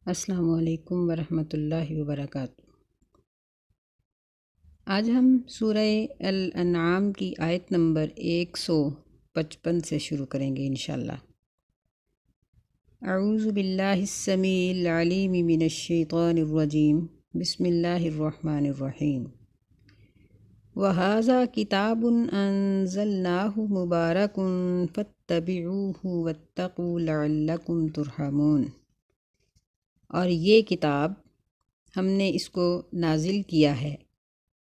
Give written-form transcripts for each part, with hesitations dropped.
السلام علیکم ورحمۃ اللہ وبرکاتہ۔ آج ہم سورہ الانعام کی آیت نمبر 155 سے شروع کریں گے انشاءاللہ۔ اعوذ باللہ السمیع العلیم من الشیطان الرجیم، بسم اللہ الرحمن الرحیم۔ وَهَذَا كِتَابٌ أَنزَلْنَاهُ مُبَارَكٌ فَاتَّبِعُوهُ وَاتَّقُوا لَعَلَّكُمْ تُرْحَمُونَ۔ اور یہ کتاب ہم نے اس کو نازل کیا ہے،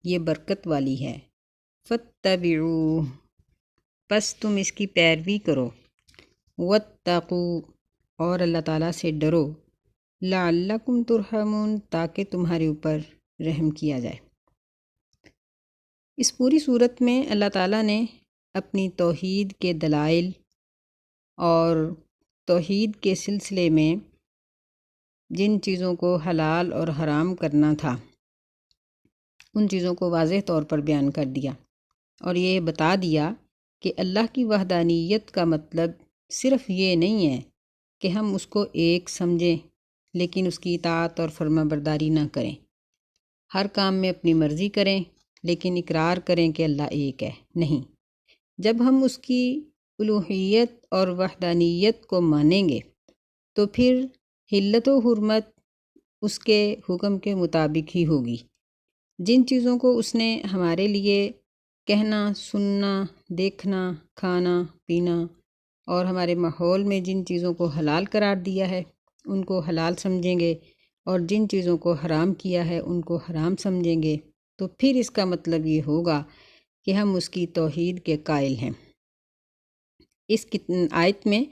یہ برکت والی ہے۔ فَاتَّبِعُوهُ، پس تم اس کی پیروی کرو۔ وَاتَّقُوا، اور اللہ تعالیٰ سے ڈرو۔ لَعَلَّكُمْ تُرْحَمُونَ، تاکہ تمہارے اوپر رحم کیا جائے۔ اس پوری صورت میں اللہ تعالیٰ نے اپنی توحید کے دلائل اور توحید کے سلسلے میں جن چیزوں کو حلال اور حرام کرنا تھا ان چیزوں کو واضح طور پر بیان کر دیا، اور یہ بتا دیا کہ اللہ کی وحدانیت کا مطلب صرف یہ نہیں ہے کہ ہم اس کو ایک سمجھیں لیکن اس کی اطاعت اور فرما برداری نہ کریں، ہر کام میں اپنی مرضی کریں لیکن اقرار کریں کہ اللہ ایک ہے۔ نہیں، جب ہم اس کی الوہیت اور وحدانیت کو مانیں گے تو پھر حلت و حرمت اس کے حکم کے مطابق ہی ہوگی۔ جن چیزوں کو اس نے ہمارے لیے کہنا، سننا، دیکھنا، کھانا، پینا اور ہمارے ماحول میں جن چیزوں کو حلال قرار دیا ہے ان کو حلال سمجھیں گے، اور جن چیزوں کو حرام کیا ہے ان کو حرام سمجھیں گے، تو پھر اس کا مطلب یہ ہوگا کہ ہم اس کی توحید کے قائل ہیں۔ اس آیت میں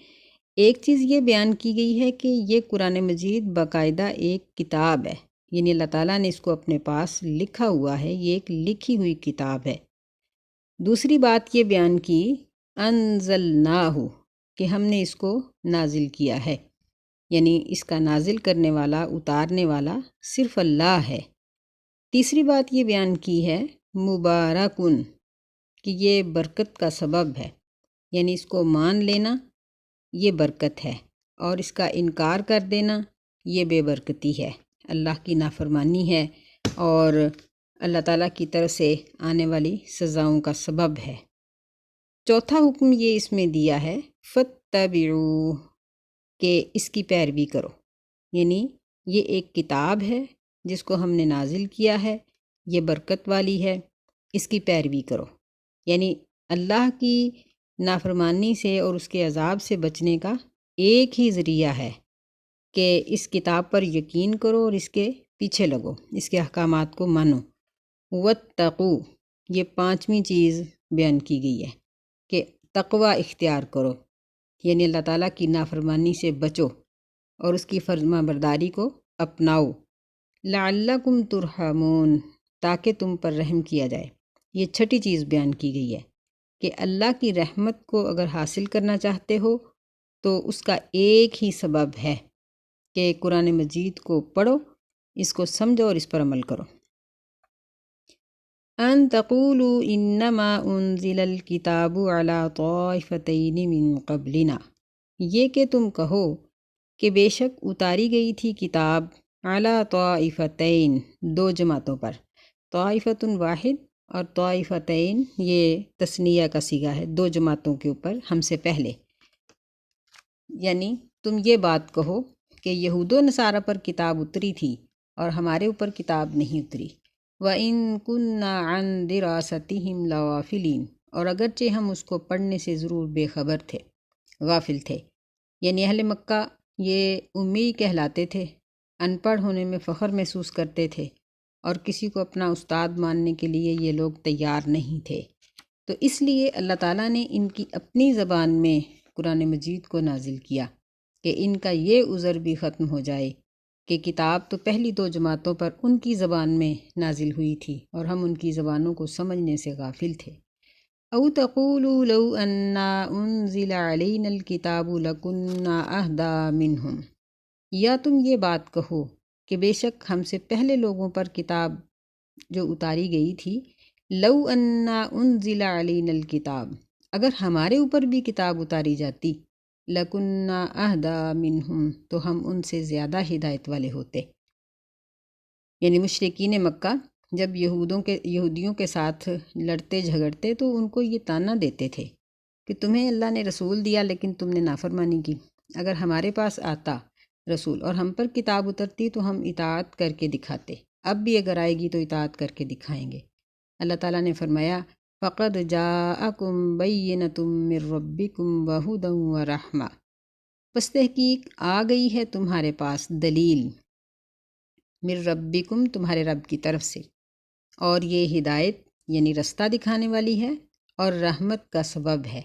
ایک چیز یہ بیان کی گئی ہے کہ یہ قرآن مجید باقاعدہ ایک کتاب ہے، یعنی اللہ تعالیٰ نے اس کو اپنے پاس لکھا ہوا ہے، یہ ایک لکھی ہوئی کتاب ہے۔ دوسری بات یہ بیان کی انزلناہ، کہ ہم نے اس کو نازل کیا ہے، یعنی اس کا نازل کرنے والا، اتارنے والا صرف اللہ ہے۔ تیسری بات یہ بیان کی ہے مبارکن، کہ یہ برکت کا سبب ہے، یعنی اس کو مان لینا یہ برکت ہے، اور اس کا انکار کر دینا یہ بے برکتی ہے، اللہ کی نافرمانی ہے اور اللہ تعالیٰ کی طرف سے آنے والی سزاؤں کا سبب ہے۔ چوتھا حکم یہ اس میں دیا ہے فَاتَّبِعُوهُ، کہ اس کی پیروی کرو، یعنی یہ ایک کتاب ہے جس کو ہم نے نازل کیا ہے، یہ برکت والی ہے، اس کی پیروی کرو، یعنی اللہ کی نافرمانی سے اور اس کے عذاب سے بچنے کا ایک ہی ذریعہ ہے کہ اس کتاب پر یقین کرو اور اس کے پیچھے لگو، اس کے احکامات کو مانو۔ وَاتَّقُوا، یہ پانچویں چیز بیان کی گئی ہے کہ تقوی اختیار کرو، یعنی اللہ تعالیٰ کی نافرمانی سے بچو اور اس کی فرما برداری کو اپناؤ۔ لعلکم ترحمون، تاکہ تم پر رحم کیا جائے۔ یہ چھٹی چیز بیان کی گئی ہے کہ اللہ کی رحمت کو اگر حاصل کرنا چاہتے ہو تو اس کا ایک ہی سبب ہے کہ قرآن مجید کو پڑھو، اس کو سمجھو اور اس پر عمل کرو۔ ان تقولوا انما انزل الکتاب علی طائفتین من قبلنا، یہ کہ تم کہو کہ بے شک اتاری گئی تھی کتاب علی طائفتین، دو جماعتوں پر، طائفۃ واحد اور طائفتین یہ تثنیہ کا صیغہ ہے، دو جماعتوں کے اوپر ہم سے پہلے، یعنی تم یہ بات کہو کہ یہود و نصارہ پر کتاب اتری تھی اور ہمارے اوپر کتاب نہیں اتری۔ وَإِن كُنَّا عَن دِرَاسَتِهِمْ لَغَافِلِينَ، اور اگرچہ ہم اس کو پڑھنے سے ضرور بے خبر تھے، غافل تھے، یعنی اہل مکہ یہ امی کہلاتے تھے، ان پڑھ ہونے میں فخر محسوس کرتے تھے، اور کسی کو اپنا استاد ماننے کے لیے یہ لوگ تیار نہیں تھے، تو اس لیے اللہ تعالیٰ نے ان کی اپنی زبان میں قرآن مجید کو نازل کیا کہ ان کا یہ عذر بھی ختم ہو جائے کہ کتاب تو پہلی دو جماعتوں پر ان کی زبان میں نازل ہوئی تھی اور ہم ان کی زبانوں کو سمجھنے سے غافل تھے۔ او تقولوا لو انا انزل علینا الکتاب لکنا اہدی منہم، یا تم یہ بات کہو کہ بے شک ہم سے پہلے لوگوں پر کتاب جو اتاری گئی تھی، لو انا انزل علینا الکتاب، اگر ہمارے اوپر بھی کتاب اتاری جاتی، لَكُنَّا أَهْدَىٰ مِنْهُمْ، تو ہم ان سے زیادہ ہدایت والے ہوتے۔ یعنی مشرکین مکہ جب یہودیوں کے ساتھ لڑتے جھگڑتے تو ان کو یہ طعنہ دیتے تھے کہ تمہیں اللہ نے رسول دیا لیکن تم نے نافرمانی کی، اگر ہمارے پاس آتا رسول اور ہم پر کتاب اترتی تو ہم اطاعت کر کے دکھاتے، اب بھی اگر آئے گی تو اطاعت کر کے دکھائیں گے۔ اللہ تعالیٰ نے فرمایا فَقَدْ جَاءَكُمْ بَيِّنَةٌ مِّن رَبِّكُمْ وَهُدًى وَرَحْمَةٌ، پس تحقیق آ گئی ہے تمہارے پاس دلیل، من ربکم تمہارے رب کی طرف سے، اور یہ ہدایت یعنی رستہ دکھانے والی ہے اور رحمت کا سبب ہے۔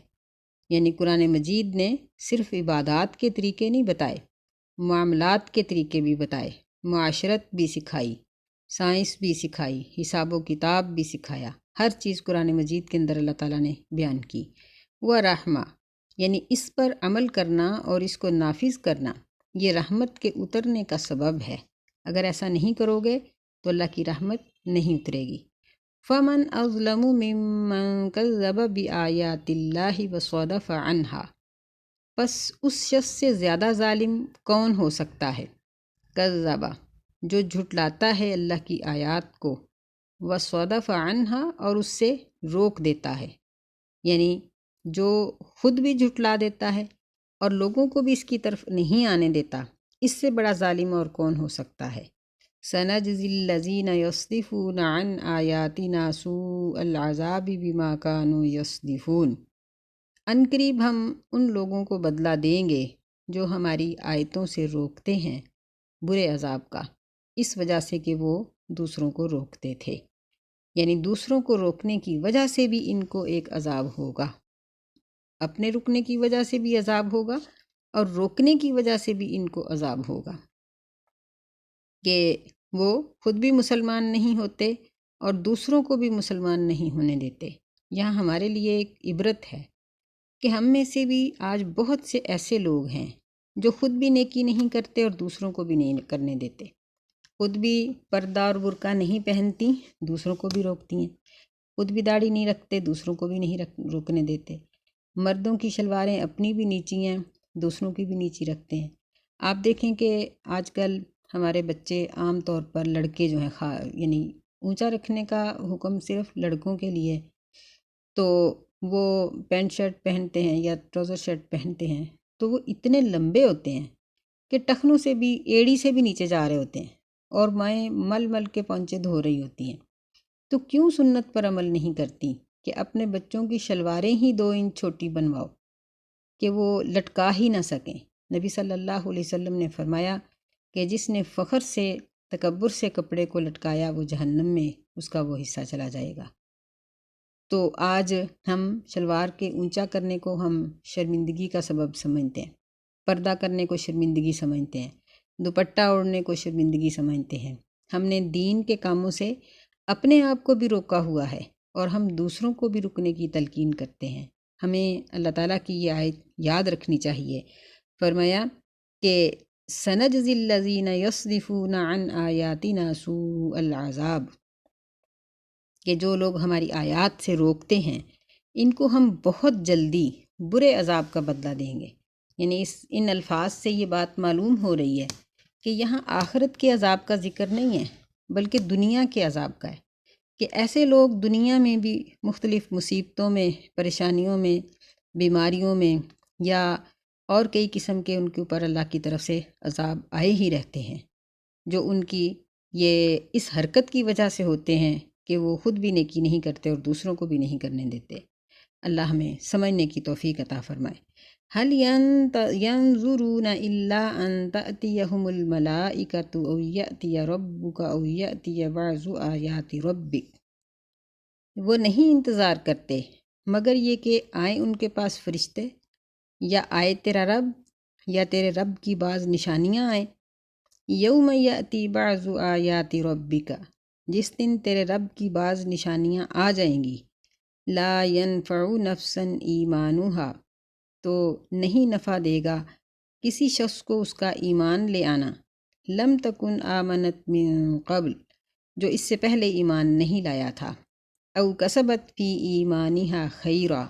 یعنی قرآن مجید نے صرف عبادات کے طریقے نہیں بتائے، معاملات کے طریقے بھی بتائے، معاشرت بھی سکھائی، سائنس بھی سکھائی، حساب و کتاب بھی سکھایا، ہر چیز قرآن مجید کے اندر اللہ تعالیٰ نے بیان کی۔ وہ رحمہ یعنی اس پر عمل کرنا اور اس کو نافذ کرنا یہ رحمت کے اترنے کا سبب ہے، اگر ایسا نہیں کرو گے تو اللہ کی رحمت نہیں اترے گی۔ فَمَنْ أَظْلَمُ مِمَّنْ كَذَّبَ بِآيَاتِ اللَّهِ وَصَدَفَ عَنْهَا، پس اس شخص سے زیادہ ظالم کون ہو سکتا ہے، کذبہ جو جھٹلاتا ہے اللہ کی آیات کو، وصدف عنها اور اس سے روک دیتا ہے، یعنی جو خود بھی جھٹلا دیتا ہے اور لوگوں کو بھی اس کی طرف نہیں آنے دیتا، اس سے بڑا ظالم اور کون ہو سکتا ہے۔ سَنَجْزِي الَّذِينَ يَصْدِفُونَ عَنْ آيَاتِنَا سُوءَ الْعَذَابِ بِمَا كَانُوا يَصْدِفُونَ، عنقریب ہم ان لوگوں کو بدلہ دیں گے جو ہماری آیتوں سے روکتے ہیں برے عذاب کا، اس وجہ سے کہ وہ دوسروں کو روکتے تھے، یعنی دوسروں کو روکنے کی وجہ سے بھی ان کو ایک عذاب ہوگا، اپنے رکنے کی وجہ سے بھی عذاب ہوگا اور روکنے کی وجہ سے بھی ان کو عذاب ہوگا، کہ وہ خود بھی مسلمان نہیں ہوتے اور دوسروں کو بھی مسلمان نہیں ہونے دیتے۔ یہاں ہمارے لیے ایک عبرت ہے کہ ہم میں سے بھی آج بہت سے ایسے لوگ ہیں جو خود بھی نیکی نہیں کرتے اور دوسروں کو بھی نہیں کرنے دیتے، خود بھی پردہ اور برقع نہیں پہنتی، دوسروں کو بھی روکتی ہیں، خود بھی داڑھی نہیں رکھتے، دوسروں کو بھی نہیں روکنے دیتے، مردوں کی شلواریں اپنی بھی نیچی ہیں، دوسروں کی بھی نیچی رکھتے ہیں۔ آپ دیکھیں کہ آج کل ہمارے بچے عام طور پر لڑکے جو ہیں یعنی اونچا رکھنے کا حکم صرف لڑکوں کے لیے، تو وہ پینٹ شرٹ پہنتے ہیں یا ٹراؤزر شرٹ پہنتے ہیں تو وہ اتنے لمبے ہوتے ہیں کہ ٹخنوں سے بھی، ایڑی سے بھی نیچے جا رہے ہوتے ہیں، اور مائیں مل مل کے پونچے دھو رہی ہوتی ہیں۔ تو کیوں سنت پر عمل نہیں کرتی کہ اپنے بچوں کی شلواریں ہی 2 انچ چھوٹی بنواؤ کہ وہ لٹکا ہی نہ سکیں۔ نبی صلی اللہ علیہ وسلم نے فرمایا کہ جس نے فخر سے، تکبر سے کپڑے کو لٹکایا وہ جہنم میں اس کا وہ حصہ چلا جائے گا۔ تو آج ہم شلوار کے اونچا کرنے کو ہم شرمندگی کا سبب سمجھتے ہیں، پردہ کرنے کو شرمندگی سمجھتے ہیں، دوپٹہ اوڑھنے کو شرمندگی سمجھتے ہیں۔ ہم نے دین کے کاموں سے اپنے آپ کو بھی روکا ہوا ہے اور ہم دوسروں کو بھی رکنے کی تلقین کرتے ہیں۔ ہمیں اللہ تعالیٰ کی یہ آیت یاد رکھنی چاہیے۔ فرمایا کہ سَنَجْزِي الَّذِينَ يَصْدِفُونَ عَنْ آيَاتِنَا سُوءَ الْعَذَابِ، کہ جو لوگ ہماری آیات سے روکتے ہیں ان کو ہم بہت جلدی برے عذاب کا بدلہ دیں گے۔ یعنی ان الفاظ سے یہ بات معلوم ہو رہی ہے کہ یہاں آخرت کے عذاب کا ذکر نہیں ہے بلکہ دنیا کے عذاب کا ہے، کہ ایسے لوگ دنیا میں بھی مختلف مصیبتوں میں، پریشانیوں میں، بیماریوں میں یا اور کئی قسم کے ان کے اوپر اللہ کی طرف سے عذاب آئے ہی رہتے ہیں، جو ان کی یہ اس حرکت کی وجہ سے ہوتے ہیں کہ وہ خود بھی نیکی نہیں کرتے اور دوسروں کو بھی نہیں کرنے دیتے۔ اللہ ہمیں سمجھنے کی توفیق عطا فرمائے۔ هل ينظرون إلا أن تأتيهم الملائكة أو يأتي ربك أو يأتي بعض آيات ربك، وہ نہیں انتظار کرتے مگر یہ کہ آئیں ان کے پاس فرشتے، یا آئے تیرا رب، یا تیرے رب کی بعض نشانیاں آئیں۔ یوم یأتی بعض آیات ربک، جس دن تیرے رب کی بعض نشانیاں آ جائیں گی، لا ينفع نفسا ایمانها، تو نہیں نفع دے گا کسی شخص کو اس کا ایمان لے آنا، لم تکن آمنت من قبل، جو اس سے پہلے ایمان نہیں لایا تھا، او کسبت فی ایمانها خیرا،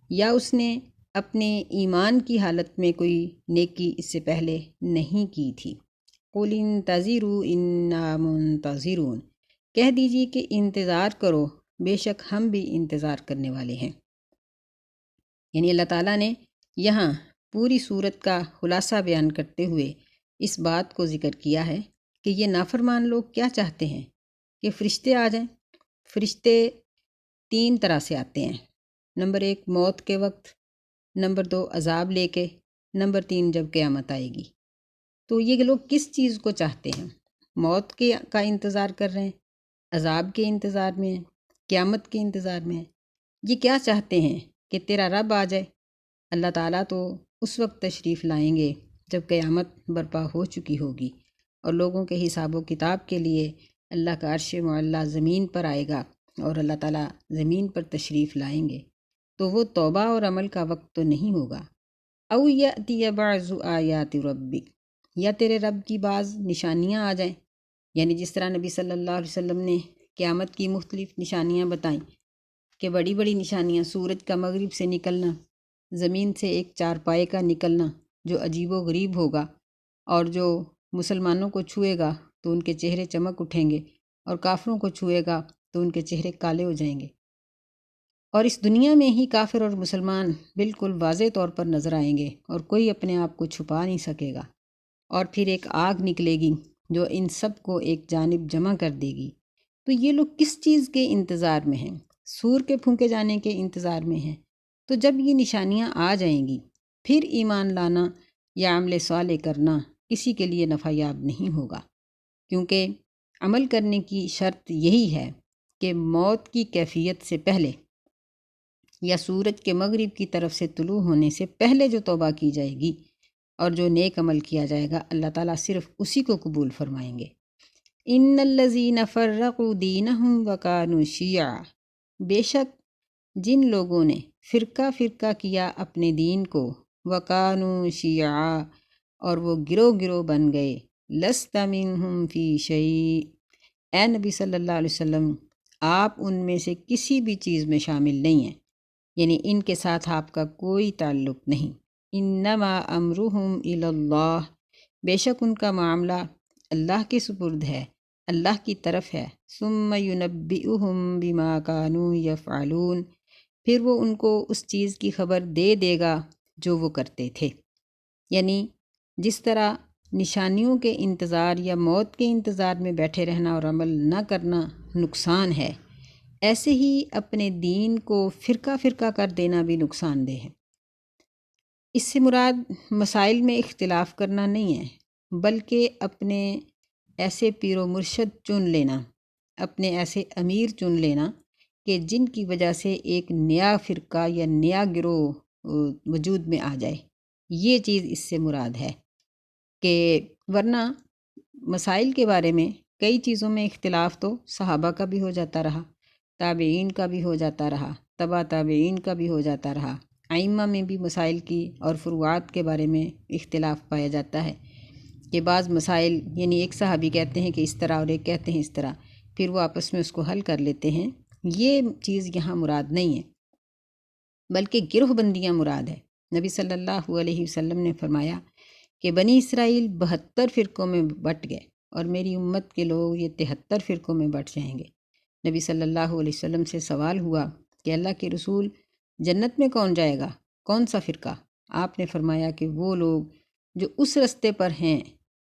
یا اس نے اپنے ایمان کی حالت میں کوئی نیکی اس سے پہلے نہیں کی تھی۔ قُلِ انتظروا انا منتظرون، کہہ دیجیے کہ انتظار کرو، بے شک ہم بھی انتظار کرنے والے ہیں۔ یعنی اللہ تعالیٰ نے یہاں پوری صورت کا خلاصہ بیان کرتے ہوئے اس بات کو ذکر کیا ہے کہ یہ نافرمان لوگ کیا چاہتے ہیں کہ فرشتے آ جائیں۔ فرشتے 3 طرح سے آتے ہیں۔ نمبر 1 موت کے وقت، نمبر 2 عذاب لے کے، نمبر 3 جب قیامت آئے گی۔ تو یہ لوگ کس چیز کو چاہتے ہیں؟ موت کا انتظار کر رہے ہیں، عذاب کے انتظار میں ہیں، قیامت کے انتظار میں ہیں۔ یہ کیا چاہتے ہیں کہ تیرا رب آ جائے۔ اللہ تعالیٰ تو اس وقت تشریف لائیں گے جب قیامت برپا ہو چکی ہوگی اور لوگوں کے حساب و کتاب کے لیے اللہ کا عرش معلیٰ زمین پر آئے گا اور اللہ تعالیٰ زمین پر تشریف لائیں گے، تو وہ توبہ اور عمل کا وقت تو نہیں ہوگا۔ او یأتی بعض آیات ربک، یا تیرے رب کی بعض نشانیاں آ جائیں، یعنی جس طرح نبی صلی اللہ علیہ وسلم نے قیامت کی مختلف نشانیاں بتائیں کہ بڑی بڑی نشانیاں، سورج کا مغرب سے نکلنا، زمین سے ایک چارپائے کا نکلنا جو عجیب و غریب ہوگا، اور جو مسلمانوں کو چھوئے گا تو ان کے چہرے چمک اٹھیں گے، اور کافروں کو چھوئے گا تو ان کے چہرے کالے ہو جائیں گے، اور اس دنیا میں ہی کافر اور مسلمان بالکل واضح طور پر نظر آئیں گے اور کوئی اپنے آپ کو چھپا نہیں سکے گا۔ اور پھر ایک آگ نکلے گی جو ان سب کو ایک جانب جمع کر دے گی۔ تو یہ لوگ کس چیز کے انتظار میں ہیں؟ سور کے پھونکے جانے کے انتظار میں ہیں۔ تو جب یہ نشانیاں آ جائیں گی پھر ایمان لانا یا عمل صالح کرنا کسی کے لیے نفع یاب نہیں ہوگا، کیونکہ عمل کرنے کی شرط یہی ہے کہ موت کی کیفیت سے پہلے یا سورج کے مغرب کی طرف سے طلوع ہونے سے پہلے جو توبہ کی جائے گی اور جو نیک عمل کیا جائے گا، اللہ تعالیٰ صرف اسی کو قبول فرمائیں گے۔ ان الذین فرقوا دینہم وکانوا شیعا، بے شک جن لوگوں نے فرقہ فرقہ کیا اپنے دین کو، وکانوا شیعا، اور وہ گروہ گروہ بن گئے، لست منہم فی شیء، اے نبی صلی اللہ علیہ وسلم آپ ان میں سے کسی بھی چیز میں شامل نہیں ہیں، یعنی ان کے ساتھ آپ کا کوئی تعلق نہیں۔ انما امرہم الی اللہ، بے شک ان کا معاملہ اللہ کے سپرد ہے، اللہ کی طرف ہے۔ ثم ینبئہم بما کانوا یفعلون، پھر وہ ان کو اس چیز کی خبر دے دے گا جو وہ کرتے تھے۔ یعنی جس طرح نشانیوں کے انتظار یا موت کے انتظار میں بیٹھے رہنا اور عمل نہ کرنا نقصان ہے، ایسے ہی اپنے دین کو فرقہ فرقہ کر دینا بھی نقصان دہ ہے۔ اس سے مراد مسائل میں اختلاف کرنا نہیں ہے، بلکہ اپنے ایسے پیر و مرشد چن لینا، اپنے ایسے امیر چن لینا کہ جن کی وجہ سے ایک نیا فرقہ یا نیا گروہ وجود میں آ جائے، یہ چیز اس سے مراد ہے۔ کہ ورنہ مسائل کے بارے میں کئی چیزوں میں اختلاف تو صحابہ کا بھی ہو جاتا رہا، تابعین کا بھی ہو جاتا رہا، تبع تابعین کا بھی ہو جاتا رہا، ائمہ میں بھی مسائل کی اور فروعات کے بارے میں اختلاف پایا جاتا ہے کہ بعض مسائل، یعنی ایک صحابی کہتے ہیں کہ اس طرح اور ایک کہتے ہیں اس طرح، پھر وہ آپس میں اس کو حل کر لیتے ہیں۔ یہ چیز یہاں مراد نہیں ہے، بلکہ گروہ بندیاں مراد ہے۔ نبی صلی اللہ علیہ وسلم نے فرمایا کہ بنی اسرائیل 72 فرقوں میں بٹ گئے اور میری امت کے لوگ یہ 73 فرقوں میں بٹ جائیں گے۔ نبی صلی اللہ علیہ وسلم سے سوال ہوا کہ اللہ کے رسول جنت میں کون جائے گا، کون سا فرقہ؟ آپ نے فرمایا کہ وہ لوگ جو اس رستے پر ہیں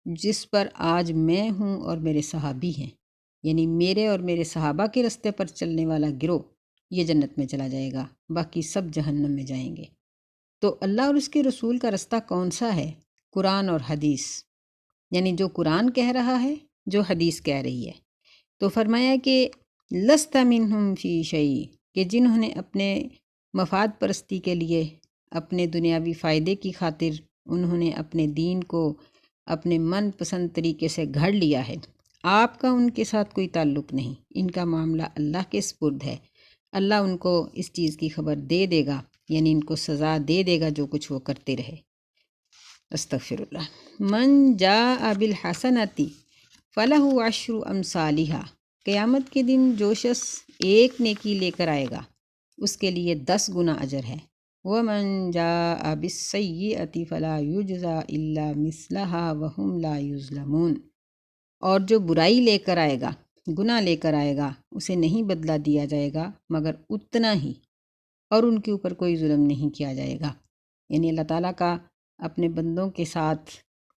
جس پر آج میں ہوں اور میرے صحابی ہیں، یعنی میرے اور میرے صحابہ کے رستے پر چلنے والا گروہ یہ جنت میں چلا جائے گا، باقی سب جہنم میں جائیں گے۔ تو اللہ اور اس کے رسول کا رستہ کون سا ہے؟ قرآن اور حدیث، یعنی جو قرآن کہہ رہا ہے، جو حدیث کہہ رہی ہے۔ تو فرمایا کہ لست منہم فی شیء، کہ جنہوں نے اپنے مفاد پرستی کے لیے، اپنے دنیاوی فائدے کی خاطر انہوں نے اپنے دین کو اپنے من پسند طریقے سے گھڑ لیا ہے، آپ کا ان کے ساتھ کوئی تعلق نہیں، ان کا معاملہ اللہ کے سپرد ہے۔ اللہ ان کو اس چیز کی خبر دے دے گا، یعنی ان کو سزا دے دے گا جو کچھ وہ کرتے رہے۔ استغفر اللہ۔ من جاء بالحسنۃ فلہ عشر امثالھا، قیامت کے دن جو شخص ایک نیکی لے کر آئے گا اس کے لیے 10 گنا اجر ہے۔ وَمَنْ جَاءَ بِالسَّيِّئَةِ فَلَا يُجْزَى إِلَّا مِثْلَهَا وَهُمْ لَا يُظْلَمُونَ، اور جو برائی لے کر آئے گا، گناہ لے کر آئے گا، اسے نہیں بدلہ دیا جائے گا مگر اتنا ہی، اور ان کے اوپر کوئی ظلم نہیں کیا جائے گا۔ یعنی اللہ تعالیٰ کا اپنے بندوں کے ساتھ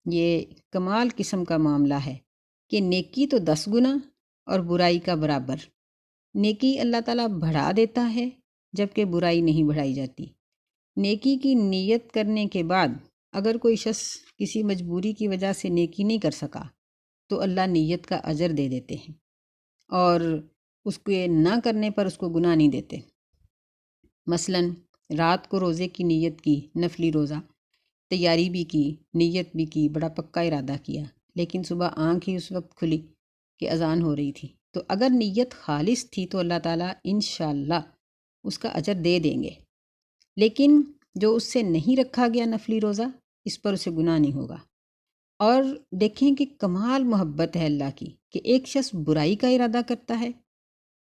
یہ کمال قسم کا معاملہ ہے کہ نیکی تو 10 گنا اور برائی کا برابر۔ نیکی اللہ تعالیٰ بڑھا دیتا ہے جبکہ برائی نہیں بڑھائی جاتی۔ نیکی کی نیت کرنے کے بعد اگر کوئی شخص کسی مجبوری کی وجہ سے نیکی نہیں کر سکا تو اللہ نیت کا اجر دے دیتے ہیں، اور اس کے نہ کرنے پر اس کو گناہ نہیں دیتے۔ مثلا رات کو روزے کی نیت کی، نفلی روزہ، تیاری بھی کی، نیت بھی کی، بڑا پکا ارادہ کیا، لیکن صبح آنکھ ہی اس وقت کھلی کہ اذان ہو رہی تھی، تو اگر نیت خالص تھی تو اللہ تعالیٰ انشاءاللہ اس کا اجر دے دیں گے۔ لیکن جو اس سے نہیں رکھا گیا نفلی روزہ، اس پر اسے گناہ نہیں ہوگا۔ اور دیکھیں کہ کمال محبت ہے اللہ کی کہ ایک شخص برائی کا ارادہ کرتا ہے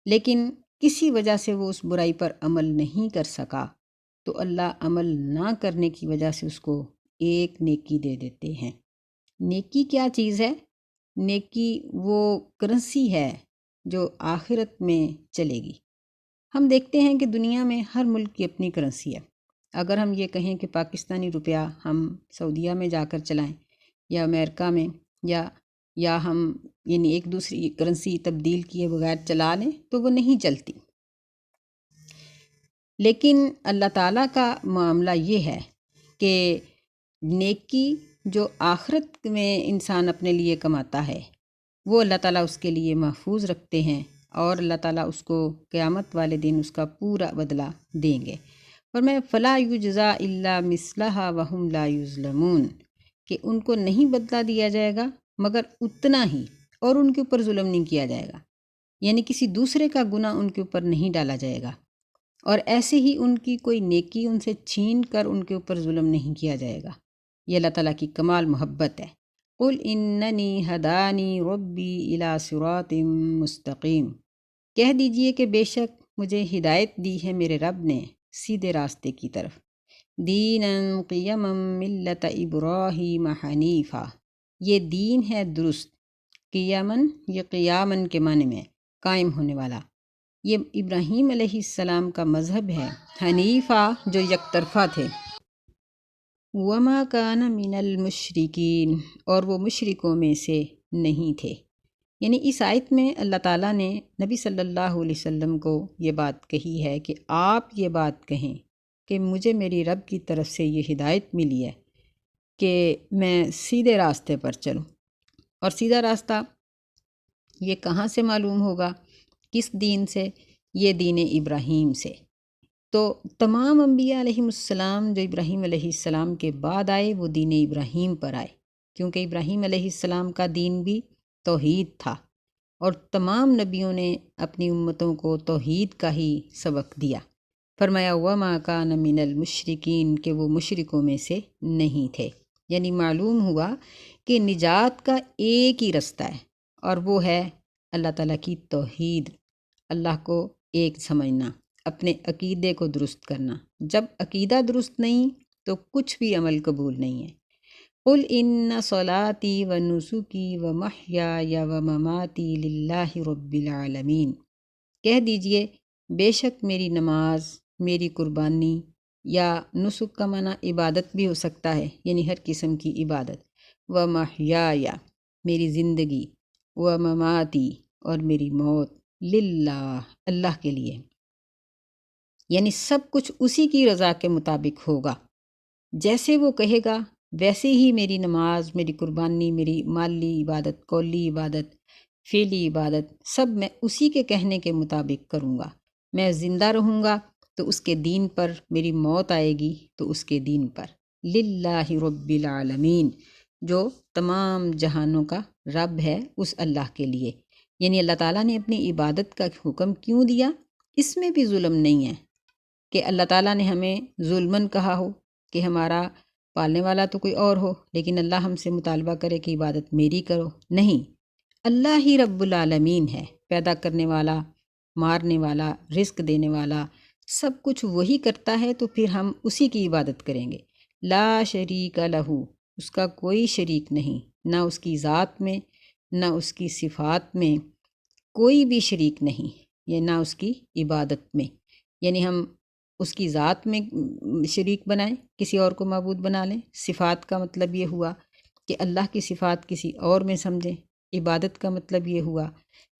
لیکن کسی وجہ سے وہ اس برائی پر عمل نہیں کر سکا، تو اللہ عمل نہ کرنے کی وجہ سے اس کو ایک نیکی دے دیتے ہیں۔ نیکی کیا چیز ہے؟ نیکی وہ کرنسی ہے جو آخرت میں چلے گی۔ ہم دیکھتے ہیں کہ دنیا میں ہر ملک کی اپنی کرنسی ہے۔ اگر ہم یہ کہیں کہ پاکستانی روپیہ ہم سعودیہ میں جا کر چلائیں یا امریکہ میں، یا ہم یعنی ایک دوسری کرنسی تبدیل کیے بغیر چلا لیں تو وہ نہیں چلتی۔ لیکن اللہ تعالیٰ کا معاملہ یہ ہے کہ نیکی جو آخرت میں انسان اپنے لیے کماتا ہے وہ اللہ تعالیٰ اس کے لیے محفوظ رکھتے ہیں، اور اللہ تعالیٰ اس کو قیامت والے دن اس کا پورا بدلہ دیں گے۔ اور میں فلا یجزا الا مثلها وهم لا یظلمون، کہ ان کو نہیں بدلہ دیا جائے گا مگر اتنا ہی، اور ان کے اوپر ظلم نہیں کیا جائے گا، یعنی کسی دوسرے کا گناہ ان کے اوپر نہیں ڈالا جائے گا، اور ایسے ہی ان کی کوئی نیکی ان سے چھین کر ان کے اوپر ظلم نہیں کیا جائے گا۔ یہ اللہ تعالیٰ کی کمال محبت ہے۔ قل اننی ہدانی ربی الی صراط مستقیم، کہہ دیجئے کہ بے شک مجھے ہدایت دی ہے میرے رب نے سیدھے راستے کی طرف، دینا قیما ملت ابراہیم حنیفا، یہ دین ہے درست، قیامن یہ قیامن کے معنی میں قائم ہونے والا، یہ ابراہیم علیہ السلام کا مذہب ہے، حنیفہ جو یک طرفہ تھے، وما کان من المشرکین، اور وہ مشرکوں میں سے نہیں تھے۔ یعنی اس آیت میں اللہ تعالیٰ نے نبی صلی اللہ علیہ وسلم کو یہ بات کہی ہے کہ آپ یہ بات کہیں کہ مجھے میری رب کی طرف سے یہ ہدایت ملی ہے کہ میں سیدھے راستے پر چلوں۔ اور سیدھا راستہ یہ کہاں سے معلوم ہوگا؟ کس دین سے؟ یہ دین ابراہیم سے۔ تو تمام انبیاء علیہم السلام جو ابراہیم علیہ السلام کے بعد آئے وہ دین ابراہیم پر آئے، کیونکہ ابراہیم علیہ السلام کا دین بھی توحید تھا، اور تمام نبیوں نے اپنی امتوں کو توحید کا ہی سبق دیا۔ فرمایا وما کان من المشرکین، کہ وہ مشرکوں میں سے نہیں تھے۔ یعنی معلوم ہوا کہ نجات کا ایک ہی رستہ ہے، اور وہ ہے اللہ تعالیٰ کی توحید، اللہ کو ایک سمجھنا، اپنے عقیدے کو درست کرنا۔ جب عقیدہ درست نہیں تو کچھ بھی عمل قبول نہیں ہے۔ قل ان صلاتی و نسکی و محیای و مماتی للہ رب العالمین، کہہ دیجئے بے شک میری نماز، میری قربانی، یا نسک کا معنی عبادت بھی ہو سکتا ہے، یعنی ہر قسم کی عبادت، و محیای میری زندگی، و مماتی اور میری موت، للہ اللہ کے لیے، یعنی سب کچھ اسی کی رضا کے مطابق ہوگا، جیسے وہ کہے گا ویسے ہی میری نماز، میری قربانی، میری مالی عبادت، قولی عبادت، فعلی عبادت، سب میں اسی کے کہنے کے مطابق کروں گا۔ میں زندہ رہوں گا تو اس کے دین پر، میری موت آئے گی تو اس کے دین پر، للہ رب العالمین، جو تمام جہانوں کا رب ہے، اس اللہ کے لیے۔ یعنی اللہ تعالیٰ نے اپنی عبادت کا حکم کیوں دیا؟ اس میں بھی ظلم نہیں ہے کہ اللہ تعالیٰ نے ہمیں ظلمن کہا ہو کہ ہمارا پالنے والا تو کوئی اور ہو، لیکن اللہ ہم سے مطالبہ کرے کہ عبادت میری کرو۔ نہیں، اللہ ہی رب العالمین ہے، پیدا کرنے والا، مارنے والا، رزق دینے والا، سب کچھ وہی کرتا ہے تو پھر ہم اسی کی عبادت کریں گے۔ لا شریک لہو، اس کا کوئی شریک نہیں، نہ اس کی ذات میں نہ اس کی صفات میں کوئی بھی شریک نہیں، یہ نہ اس کی عبادت میں، یعنی ہم اس کی ذات میں شریک بنائیں، کسی اور کو معبود بنا لیں۔ صفات کا مطلب یہ ہوا کہ اللہ کی صفات کسی اور میں سمجھیں۔ عبادت کا مطلب یہ ہوا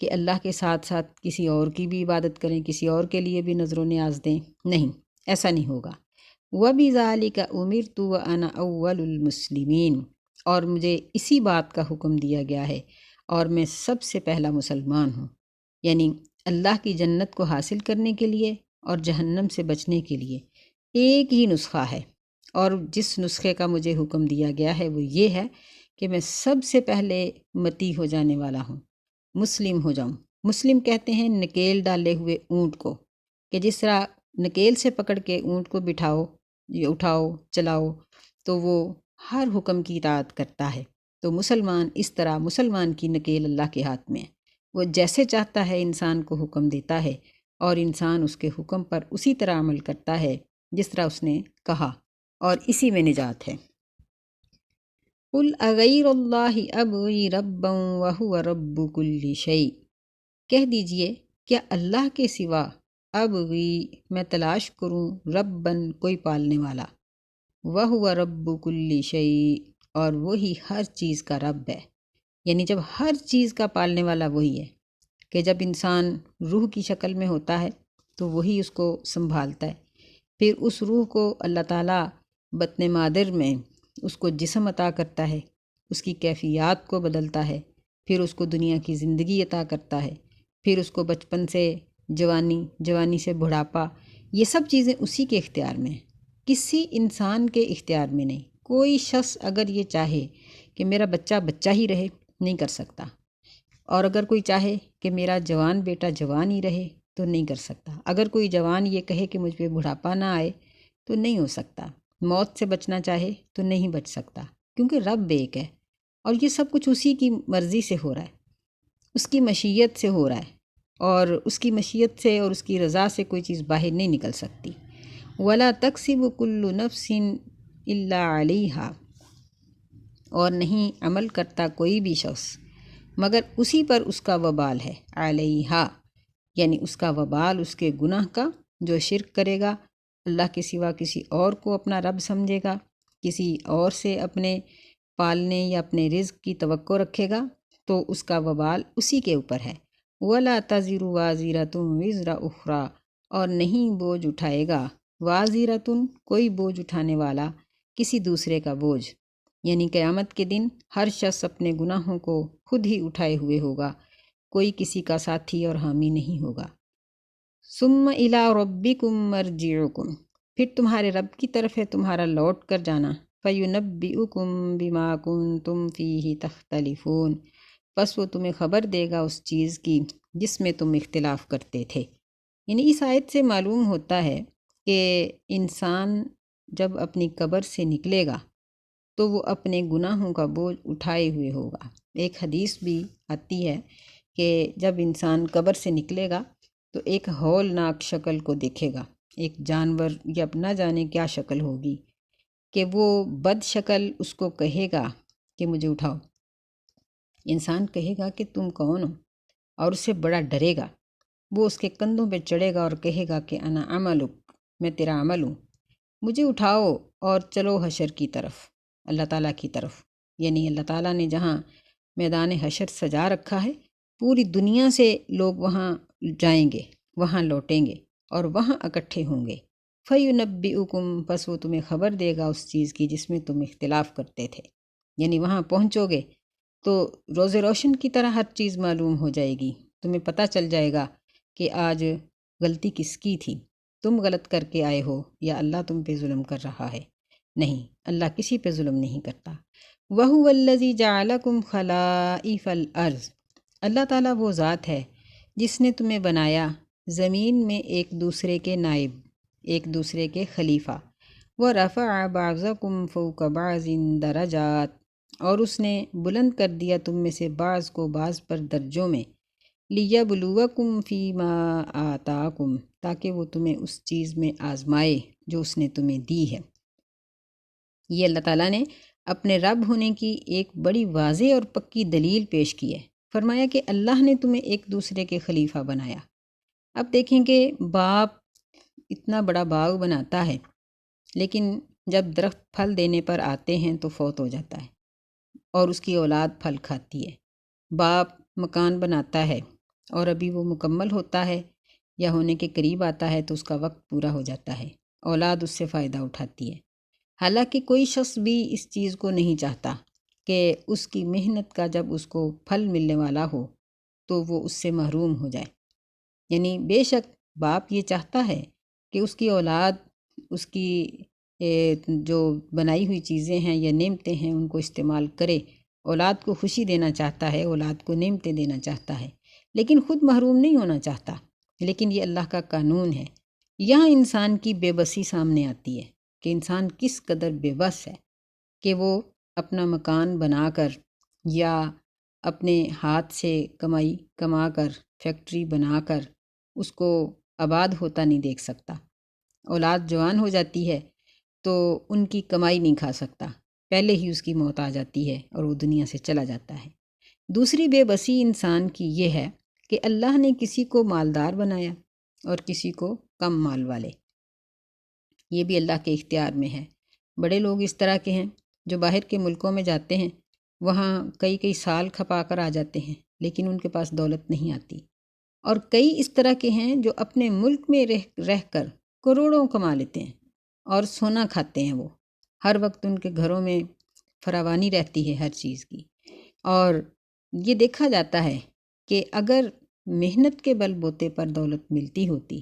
کہ اللہ کے ساتھ ساتھ کسی اور کی بھی عبادت کریں، کسی اور کے لیے بھی نظر و نیاز دیں، نہیں، ایسا نہیں ہوگا۔ وَبِذَالِكَ أُمِرْتُ وَأَنَا أَوَّلُ الْمُسْلِمِينَ، اور مجھے اسی بات کا حکم دیا گیا ہے اور میں سب سے پہلا مسلمان ہوں، یعنی اللہ کی جنت کو حاصل کرنے کے لیے اور جہنم سے بچنے کے لیے ایک ہی نسخہ ہے، اور جس نسخے کا مجھے حکم دیا گیا ہے وہ یہ ہے کہ میں سب سے پہلے متی ہو جانے والا ہوں، مسلم ہو جاؤں۔ مسلم کہتے ہیں نکیل ڈالے ہوئے اونٹ کو، کہ جس طرح نکیل سے پکڑ کے اونٹ کو بٹھاؤ، یہ اٹھاؤ چلاؤ تو وہ ہر حکم کی اطاعت کرتا ہے، تو مسلمان اس طرح، مسلمان کی نکیل اللہ کے ہاتھ میں ہے، وہ جیسے چاہتا ہے انسان کو حکم دیتا ہے اور انسان اس کے حکم پر اسی طرح عمل کرتا ہے جس طرح اس نے کہا، اور اسی میں نجات ہے۔ قُلْ أَغَيْرَ اللَّهِ أَبْغِي رَبًّا وَهُوَ رَبُّ كُلِّ شَيْءٍ، کہہ دیجئے کیا اللہ کے سوا ابغی میں تلاش کروں ربًا کوئی پالنے والا، وَهُوَ رَبُّ كُلِّ شَيْءٍ اور وہی ہر چیز کا رب ہے، یعنی جب ہر چیز کا پالنے والا وہی ہے کہ جب انسان روح کی شکل میں ہوتا ہے تو وہی اس کو سنبھالتا ہے، پھر اس روح کو اللہ تعالیٰ بطن مادر میں اس کو جسم عطا کرتا ہے، اس کی کیفیات کو بدلتا ہے، پھر اس کو دنیا کی زندگی عطا کرتا ہے، پھر اس کو بچپن سے جوانی، جوانی سے بڑھاپا، یہ سب چیزیں اسی کے اختیار میں ہیں، کسی انسان کے اختیار میں نہیں۔ کوئی شخص اگر یہ چاہے کہ میرا بچہ بچہ ہی رہے، نہیں کر سکتا، اور اگر کوئی چاہے کہ میرا جوان بیٹا جوان ہی رہے تو نہیں کر سکتا، اگر کوئی جوان یہ کہے کہ مجھ پہ بڑھاپا نہ آئے تو نہیں ہو سکتا، موت سے بچنا چاہے تو نہیں بچ سکتا، کیونکہ رب ایک ہے اور یہ سب کچھ اسی کی مرضی سے ہو رہا ہے، اس کی مشیت سے ہو رہا ہے، اور اس کی مشیت سے اور اس کی رضا سے کوئی چیز باہر نہیں نکل سکتی۔ وَلَا تَكْسِبُ كُلُّ نَفْسٍ إِلَّا عَلَيْهَا، اور نہیں عمل کرتا کوئی بھی شخص مگر اسی پر اس کا وبال ہے، علیہا یعنی اس کا وبال اس کے گناہ کا، جو شرک کرے گا، اللہ کے سوا کسی اور کو اپنا رب سمجھے گا، کسی اور سے اپنے پالنے یا اپنے رزق کی توقع رکھے گا تو اس کا وبال اسی کے اوپر ہے۔ وَلَا تَزِرُ وَازِرَةٌ وِزْرَ أُخْرَىٰ، اور نہیں بوجھ اٹھائے گا وازرتن کوئی بوجھ اٹھانے والا کسی دوسرے کا بوجھ، یعنی قیامت کے دن ہر شخص اپنے گناہوں کو خود ہی اٹھائے ہوئے ہوگا، کوئی کسی کا ساتھی اور حامی نہیں ہوگا۔ ثُمَّ إِلَىٰ رَبِّكُمْ مَرْجِعُكُمْ، پھر تمہارے رب کی طرف ہے تمہارا لوٹ کر جانا، فَيُنَبِّئُكُم بِمَا كُنتُمْ فِيهِ تَخْتَلِفُونَ، پس وہ تمہیں خبر دے گا اس چیز کی جس میں تم اختلاف کرتے تھے۔ یعنی اس آیت سے معلوم ہوتا ہے کہ انسان جب اپنی قبر سے نکلے گا تو وہ اپنے گناہوں کا بوجھ اٹھائے ہوئے ہوگا۔ ایک حدیث بھی آتی ہے کہ جب انسان قبر سے نکلے گا تو ایک ہولناک شکل کو دیکھے گا، ایک جانور یا نہ جانے کیا شکل ہوگی، کہ وہ بد شکل اس کو کہے گا کہ مجھے اٹھاؤ، انسان کہے گا کہ تم کون ہو، اور اس سے بڑا ڈرے گا، وہ اس کے کندھوں پہ چڑھے گا اور کہے گا کہ انا عملک، میں تیرا عمل ہوں، مجھے اٹھاؤ اور چلو حشر کی طرف، اللہ تعالیٰ کی طرف، یعنی اللہ تعالیٰ نے جہاں میدان حشر سجا رکھا ہے، پوری دنیا سے لوگ وہاں جائیں گے، وہاں لوٹیں گے اور وہاں اکٹھے ہوں گے۔ فَيُنَبِّئُكُم، پس وہ تمہیں خبر دے گا اس چیز کی جس میں تم اختلاف کرتے تھے، یعنی وہاں پہنچو گے تو روز روشن کی طرح ہر چیز معلوم ہو جائے گی، تمہیں پتہ چل جائے گا کہ آج غلطی کس کی تھی، تم غلط کر کے آئے ہو یا اللہ تم پہ ظلم کر رہا ہے، نہیں، اللہ کسی پہ ظلم نہیں کرتا۔ وَهُوَ الَّذِي جَعَلَكُمْ خَلَائِفَ الْأَرْضِ، اللہ تعالیٰ وہ ذات ہے جس نے تمہیں بنایا زمین میں ایک دوسرے کے نائب، ایک دوسرے کے خلیفہ، وَرَفَعَ بَعْضَكُمْ فَوْقَ بَعْضٍ دَرَجَاتٍ، اور اس نے بلند کر دیا تم میں سے بعض کو بعض پر درجوں میں، لیبلوکم فیما آتاکم، تاکہ وہ تمہیں اس چیز میں آزمائے جو اس نے تمہیں دی ہے۔ یہ اللہ تعالیٰ نے اپنے رب ہونے کی ایک بڑی واضح اور پکی دلیل پیش کی ہے۔ فرمایا کہ اللہ نے تمہیں ایک دوسرے کے خلیفہ بنایا۔ اب دیکھیں کہ باپ اتنا بڑا باغ بناتا ہے، لیکن جب درخت پھل دینے پر آتے ہیں تو فوت ہو جاتا ہے اور اس کی اولاد پھل کھاتی ہے۔ باپ مکان بناتا ہے اور ابھی وہ مکمل ہوتا ہے یا ہونے کے قریب آتا ہے تو اس کا وقت پورا ہو جاتا ہے، اولاد اس سے فائدہ اٹھاتی ہے۔ حالانکہ کوئی شخص بھی اس چیز کو نہیں چاہتا کہ اس کی محنت کا جب اس کو پھل ملنے والا ہو تو وہ اس سے محروم ہو جائے۔ یعنی بے شک باپ یہ چاہتا ہے کہ اس کی اولاد اس کی جو بنائی ہوئی چیزیں ہیں یا نعمتیں ہیں ان کو استعمال کرے، اولاد کو خوشی دینا چاہتا ہے، اولاد کو نعمتیں دینا چاہتا ہے، لیکن خود محروم نہیں ہونا چاہتا۔ لیکن یہ اللہ کا قانون ہے۔ یہاں انسان کی بے بسی سامنے آتی ہے کہ انسان کس قدر بے بس ہے کہ وہ اپنا مکان بنا کر یا اپنے ہاتھ سے کمائی کما کر فیکٹری بنا کر اس کو آباد ہوتا نہیں دیکھ سکتا۔ اولاد جوان ہو جاتی ہے تو ان کی کمائی نہیں کھا سکتا، پہلے ہی اس کی موت آ جاتی ہے اور وہ دنیا سے چلا جاتا ہے۔ دوسری بے بسی انسان کی یہ ہے کہ اللہ نے کسی کو مالدار بنایا اور کسی کو کم مال والے، یہ بھی اللہ کے اختیار میں ہے۔ بڑے لوگ اس طرح کے ہیں جو باہر کے ملکوں میں جاتے ہیں، وہاں کئی کئی سال کھپا کر آ جاتے ہیں لیکن ان کے پاس دولت نہیں آتی، اور کئی اس طرح کے ہیں جو اپنے ملک میں رہ کر کروڑوں کما لیتے ہیں اور سونا کھاتے ہیں۔ وہ ہر وقت ان کے گھروں میں فراوانی رہتی ہے ہر چیز کی، اور یہ دیکھا جاتا ہے کہ اگر محنت کے بل بوتے پر دولت ملتی ہوتی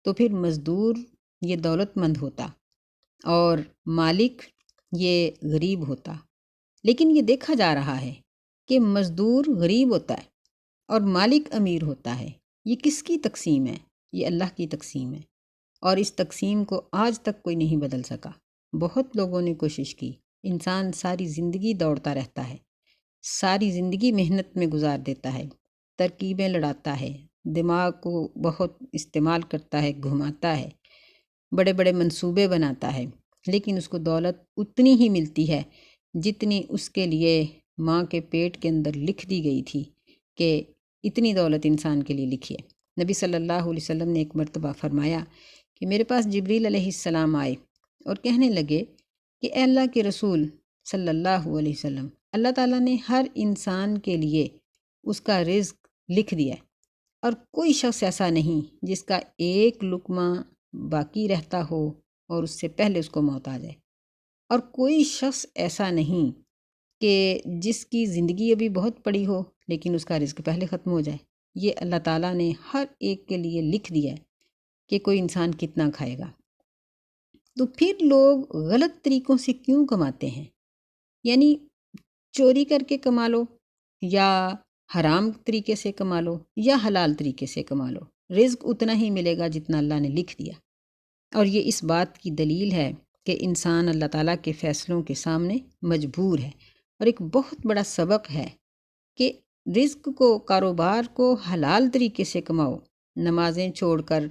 تو پھر مزدور یہ دولت مند ہوتا اور مالک یہ غریب ہوتا۔ لیکن یہ دیکھا جا رہا ہے کہ مزدور غریب ہوتا ہے اور مالک امیر ہوتا ہے۔ یہ کس کی تقسیم ہے؟ یہ اللہ کی تقسیم ہے، اور اس تقسیم کو آج تک کوئی نہیں بدل سکا۔ بہت لوگوں نے کوشش کی، انسان ساری زندگی دوڑتا رہتا ہے، ساری زندگی محنت میں گزار دیتا ہے، ترکیبیں لڑاتا ہے، دماغ کو بہت استعمال کرتا ہے، گھماتا ہے، بڑے بڑے منصوبے بناتا ہے، لیکن اس کو دولت اتنی ہی ملتی ہے جتنی اس کے لیے ماں کے پیٹ کے اندر لکھ دی گئی تھی کہ اتنی دولت انسان کے لیے لکھی ہے۔ نبی صلی اللہ علیہ وسلم نے ایک مرتبہ فرمایا کہ میرے پاس جبریل علیہ السلام آئے اور کہنے لگے کہ اے اللہ کے رسول صلی اللہ علیہ وسلم، اللہ تعالیٰ نے ہر انسان کے لیے اس کا رزق لکھ دیا ہے، اور کوئی شخص ایسا نہیں جس کا ایک لقمہ باقی رہتا ہو اور اس سے پہلے اس کو موت آ جائے، اور کوئی شخص ایسا نہیں کہ جس کی زندگی ابھی بہت پڑی ہو لیکن اس کا رزق پہلے ختم ہو جائے۔ یہ اللہ تعالیٰ نے ہر ایک کے لیے لکھ دیا ہے کہ کوئی انسان کتنا کھائے گا۔ تو پھر لوگ غلط طریقوں سے کیوں کماتے ہیں؟ یعنی چوری کر کے کما لو، یا حرام طریقے سے کما لو، یا حلال طریقے سے کما لو، رزق اتنا ہی ملے گا جتنا اللہ نے لکھ دیا۔ اور یہ اس بات کی دلیل ہے کہ انسان اللہ تعالیٰ کے فیصلوں کے سامنے مجبور ہے، اور ایک بہت بڑا سبق ہے کہ رزق کو، کاروبار کو حلال طریقے سے کماؤ، نمازیں چھوڑ کر،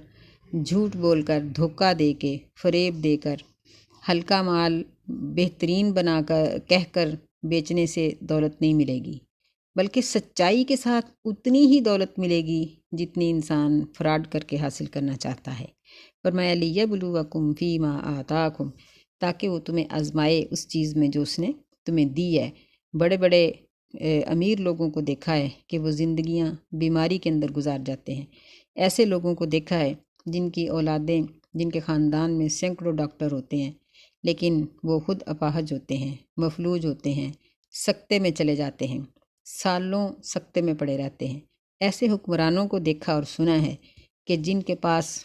جھوٹ بول کر، دھوکہ دے کے، فریب دے کر، ہلکا مال بہترین بنا کر کہہ کر بیچنے سے دولت نہیں ملے گی، بلکہ سچائی کے ساتھ اتنی ہی دولت ملے گی جتنی انسان فراڈ کر کے حاصل کرنا چاہتا ہے۔ فرمایا لیبلوکم فیما آتاکم، تاکہ وہ تمہیں آزمائے اس چیز میں جو اس نے تمہیں دی ہے۔ بڑے بڑے امیر لوگوں کو دیکھا ہے کہ وہ زندگیاں بیماری کے اندر گزار جاتے ہیں۔ ایسے لوگوں کو دیکھا ہے جن کی اولادیں، جن کے خاندان میں سینکڑوں ڈاکٹر ہوتے ہیں لیکن وہ خود اپاہج ہوتے ہیں، مفلوج ہوتے ہیں، سکتے میں چلے جاتے ہیں، سالوں سکتے میں پڑے رہتے ہیں۔ ایسے حکمرانوں کو دیکھا اور سنا ہے کہ جن کے پاس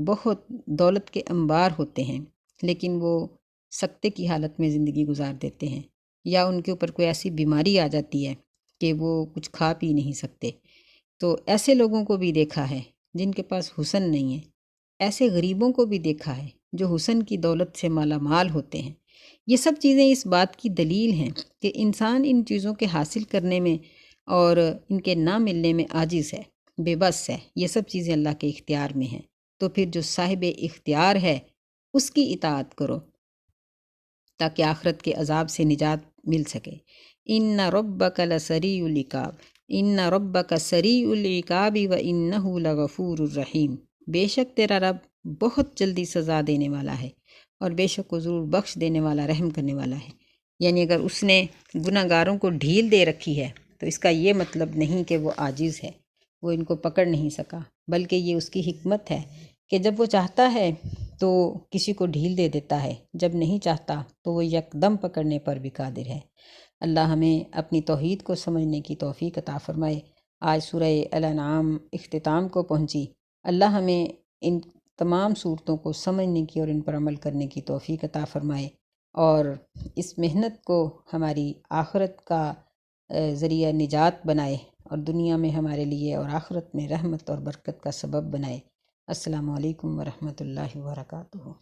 بہت دولت کے انبار ہوتے ہیں لیکن وہ سکتے کی حالت میں زندگی گزار دیتے ہیں، یا ان کے اوپر کوئی ایسی بیماری آ جاتی ہے کہ وہ کچھ کھا پی نہیں سکتے۔ تو ایسے لوگوں کو بھی دیکھا ہے جن کے پاس حسن نہیں ہے، ایسے غریبوں کو بھی دیکھا ہے جو حسن کی دولت سے مالا مال ہوتے ہیں۔ یہ سب چیزیں اس بات کی دلیل ہیں کہ انسان ان چیزوں کے حاصل کرنے میں اور ان کے نہ ملنے میں عاجز ہے۔ بے بس ہے، یہ سب چیزیں اللہ کے اختیار میں ہیں، تو پھر جو صاحب اختیار ہے اس کی اطاعت کرو تاکہ آخرت کے عذاب سے نجات مل سکے۔ ان ربک لسریع العقاب، ان ربک سریع العقاب وانہ لغفور الرحیم، بے شک تیرا رب بہت جلدی سزا دینے والا ہے اور بے شک وہ ضرور بخش دینے والا، رحم کرنے والا ہے۔ یعنی اگر اس نے گناہ گاروں کو ڈھیل دے رکھی ہے تو اس کا یہ مطلب نہیں کہ وہ عاجز ہے، وہ ان کو پکڑ نہیں سکا، بلکہ یہ اس کی حکمت ہے کہ جب وہ چاہتا ہے تو کسی کو ڈھیل دے دیتا ہے، جب نہیں چاہتا تو وہ یکدم پکڑنے پر بھی قادر ہے۔ اللہ ہمیں اپنی توحید کو سمجھنے کی توفیق عطا فرمائے۔ آج سورہ الانعام اختتام کو پہنچی، اللہ ہمیں ان تمام صورتوں کو سمجھنے کی اور ان پر عمل کرنے کی توفیق عطا فرمائے، اور اس محنت کو ہماری آخرت کا ذریعہ نجات بنائے، اور دنیا میں ہمارے لیے اور آخرت میں رحمت اور برکت کا سبب بنائے۔ السلام علیکم ورحمۃ اللہ وبرکاتہ۔